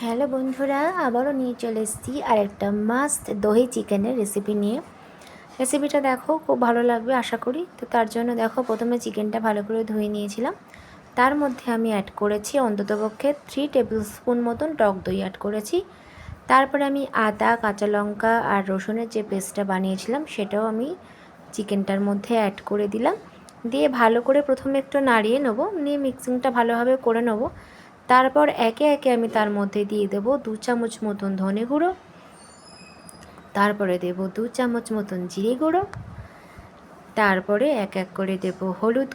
Hello বন্ধুরা, আবারও নিয়ে চলে এসেছি আর একটা মাস্ট দহি চিকেনের রেসিপি নিয়ে। রেসিপিটা দেখো, খুব ভালো লাগবে আশা করি। তো তার জন্য দেখো, প্রথমে চিকেনটা ভালো করে ধুয়ে নিয়েছিলাম। তার মধ্যে আমি অ্যাড করেছি অন্ততপক্ষে 3 টেবিল স্পুন মতন টক দই অ্যাড করেছি। তারপরে আমি আদা, কাঁচা লঙ্কা আর রসুনের যে পেস্টটা বানিয়েছিলাম সেটাও আমি চিকেনটার মধ্যে অ্যাড করে দিলাম। দিয়ে ভালো করে প্রথমে একটু নাড়িয়ে নেবো, নিয়ে মিক্সিংটা ভালোভাবে করে নেবো। তারপর একে একে আমি তার মধ্যে দিয়ে দেব 2 চামচ মতন ধনে গুঁড়ো, তারপরে দেব 2 চামচ মতন জিরে গুঁড়ো, তারপরে এক এক করে দেব হলুদ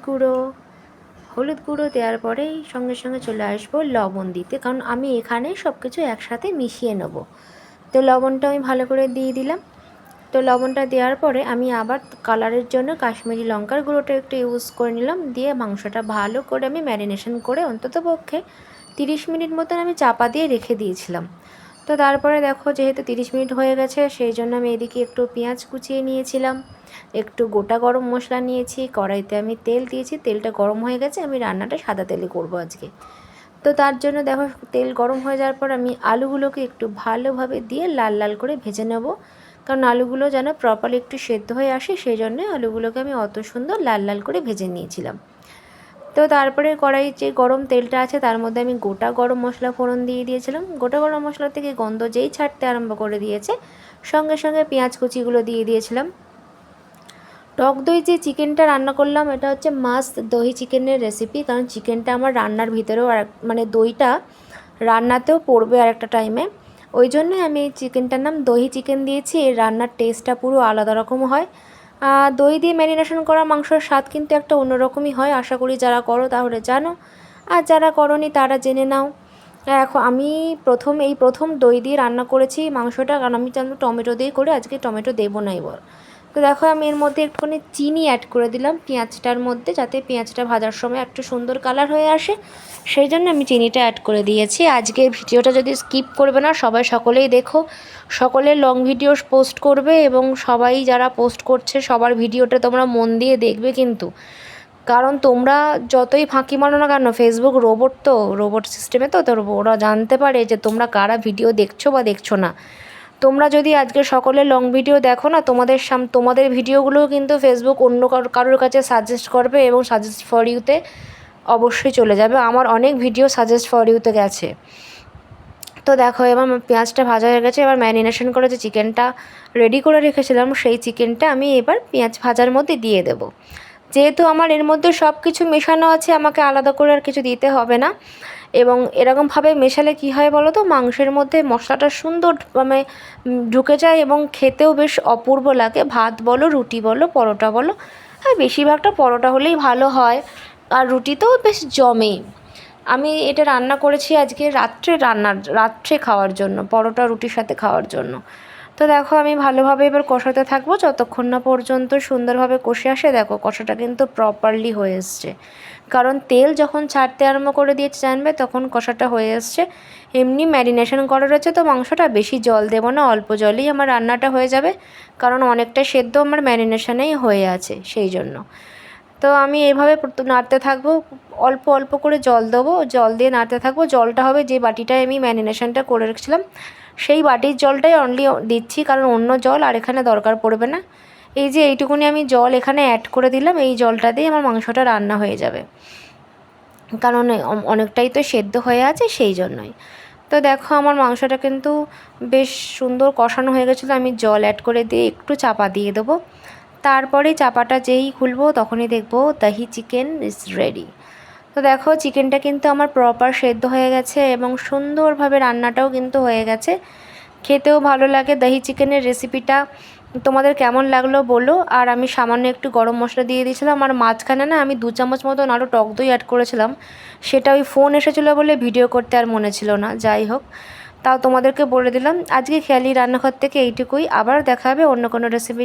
গুঁড়ো দেওয়ার পরেই সঙ্গে সঙ্গে চলে আসবো লবণ দিতে, কারণ আমি এখানে সব কিছু একসাথে মিশিয়ে নেব। তো লবণটা আমি ভালো করে দিয়ে দিলাম। তো লবণটা দেওয়ার পরে আমি আবার কালারের জন্য কাশ্মীরি লঙ্কার গুঁড়োটা একটু ইউজ করে নিলাম। দিয়ে মাংসটা ভালো করে আমি ম্যারিনেশন করে অন্ততপক্ষে 30 মিনিট মতন আমি চাপা দিয়ে রেখে দিয়েছিলাম। তো তারপরে দেখো, যেহেতু 30 মিনিট হয়ে গেছে, সেই জন্য আমি এদিকে একটু পেঁয়াজ কুচিয়ে নিয়েছিলাম, একটু গোটা গরম মশলা নিয়েছি, কড়াইতে আমি তেল দিয়েছি, তেলটা গরম হয়ে গেছে। আমি রান্নাটা সাদা তেলে করব আজকে। তো তার জন্য দেখো, তেল গরম হয়ে যাওয়ার পর আমি আলুগুলোকে একটু ভালোভাবে দিয়ে লাল লাল করে ভেজে নেব, কারণ আলুগুলো যেন প্রপারলি একটু সেদ্ধ হয়ে আসে, সেই জন্য আলুগুলোকে আমি অত সুন্দর লাল লাল করে ভেজে নিয়েছিলাম। তো তারপরে কড়াই যে গরম তেলটা আছে তার মধ্যে আমি গোটা গরম মশলা ফোড়ন দিয়ে দিয়েছিলাম। গোটা গরম মশলা থেকে গন্ধ যেই ছাড়তে আরম্ভ করে দিয়েছে, সঙ্গে সঙ্গে পেঁয়াজ কুচিগুলো দিয়ে দিয়েছিলাম। টক দই যে চিকেনটা রান্না করলাম, এটা হচ্ছে মাস্ট দহি চিকেনের রেসিপি, কারণ চিকেনটা আমার রান্নার ভিতরেও মানে দইটা রান্নাতেও পড়বে আর একটা টাইমে। ওই জন্যই আমি এই চিকেনটার নাম দহি চিকেন দিয়েছি। এর রান্নার টেস্টটা পুরো আলাদা রকম হয়। দই দিয়ে ম্যারিনেশন করা মাংসর স্বাদ কিন্তু একটা অন্যরকমই হয়। আশা করি যারা করো তাহলে জানো, আর যারা করোনি তারা জেনে নাও। এখন আমি প্রথম দই দিয়ে রান্না করেছি মাংসটা, কারণ আমি টমেটো দিয়ে করে, আজকে টমেটো দেবো না এবার। তো দেখো, আমি এর মধ্যে একটুখানি চিনি অ্যাড করে দিলাম পেঁয়াজটার মধ্যে, যাতে পেঁয়াজটা ভাজার সময় একটু সুন্দর কালার হয়ে আসে, সেই জন্য আমি চিনিটা অ্যাড করে দিয়েছি। আজকের ভিডিওটা যদি স্কিপ করবে না, সকলেই দেখো, সকলে লং ভিডিও পোস্ট করবে, এবং সবাই যারা পোস্ট করছে সবার ভিডিওটা তোমরা মন দিয়ে দেখবে কিন্তু। কারণ তোমরা যতই ফাঁকি মারো না কেন, ফেসবুক রোবট সিস্টেমে তো ওরা জানতে পারে যে তোমরা কারা ভিডিও দেখছো বা দেখছো না। তোমরা যদি আজকে সকলে লং ভিডিও দেখো না, তোমাদের ভিডিওগুলোও কিন্তু ফেসবুক অন্য কারোর কাছে সাজেস্ট করবে, এবং সাজেস্ট ফর ইউতে অবশ্যই চলে যাবে। আমার অনেক ভিডিও সাজেস্ট ফর ইউতে গেছে। তো দেখো, এবার পেঁয়াজটা ভাজা হয়ে গেছে। এবার ম্যারিনেশন করে যে চিকেনটা রেডি করে রেখেছিলাম, সেই চিকেনটা আমি এবার পেঁয়াজ ভাজার মধ্যে দিয়ে দেবো। যেহেতু আমার এর মধ্যে সব কিছু মেশানো আছে, আমাকে আলাদা করে আর কিছু দিতে হবে না। এবং এরকমভাবে মেশালে কী হয় বলো তো, মাংসের মধ্যে মশলাটা সুন্দর মানে ঢুকে যায়, এবং খেতেও বেশ অপূর্ব লাগে। ভাত বলো, রুটি বলো, পরোটা বলো, হ্যাঁ বেশিরভাগটা পরোটা হলেই ভালো হয়, আর রুটিতেও বেশ জমে। আমি এটা রান্না করেছি আজকে রাত্রে খাওয়ার জন্য, পরোটা রুটির সাথে খাওয়ার জন্য। তো দেখো, আমি ভালোভাবে এবার কষাতে থাকবো যতক্ষণ না পর্যন্ত সুন্দরভাবে কষে আসে। দেখো, কষাটা কিন্তু প্রপারলি হয়ে এসছে, কারণ তেল যখন ছাড়তে আরম্ভ করে দিয়েছে জানবে, তখন কষাটা হয়ে এসছে। এমনি ম্যারিনেশন করা রয়েছে তো মাংসটা, বেশি জল দেবো না, অল্প জলেই আমার রান্নাটা হয়ে যাবে, কারণ অনেকটা সেদ্ধ আমার ম্যারিনেশনেই হয়ে আছে সেই জন্য। তো আমি এইভাবে নাড়তে থাকবো, অল্প অল্প করে জল দেবো, জল দিয়ে নাড়তে থাকবো। জলটা হবে যে বাটিটায় আমি ম্যারিনেশনটা করে রেখেছিলাম, সেই বাটির জলটাই অনলি দিচ্ছি, কারণ অন্য জল আর এখানে দরকার পড়বে না। এই যে এইটুকুনি আমি জল এখানে অ্যাড করে দিলাম, এই জলটা দিয়ে আমার মাংসটা রান্না হয়ে যাবে, কারণ অনেকটাই তো সেদ্ধ হয়ে আছে সেই জন্যই। তো দেখো, আমার মাংসটা কিন্তু বেশ সুন্দর কষানো হয়ে গেছিলো। আমি জল অ্যাড করে দিয়ে একটু চাপা দিয়ে দেবো। তারপরে চাপাটা যেই খুলবো তখনই দেখবো দহি চিকেন ইজ রেডি। তো দেখো, চিকেনটা কিন্তু আমার প্রপার সেদ্ধ হয়ে গেছে, এবং সুন্দরভাবে রান্নাটাও কিন্তু হয়ে গেছে। খেতেও ভালো লাগে। দহি চিকেনের রেসিপিটা তোমাদের কেমন লাগলো বলো। আর আমি সামান্য একটু গরম মশলা দিয়ে দিয়েছিলাম, আর মাঝখানে না আমি 2 চামচ মতন আরও টক দই অ্যাড করেছিলাম। সেটা ওই ফোন এসেছিলো বলে ভিডিও করতে আর মনে ছিল না। যাই হোক, তাও তোমাদেরকে বলে দিলাম। আজকে খেয়ালি রান্নাঘর থেকে এইটুকুই। আবার দেখা হবে অন্য কোনো রেসিপি নিয়ে।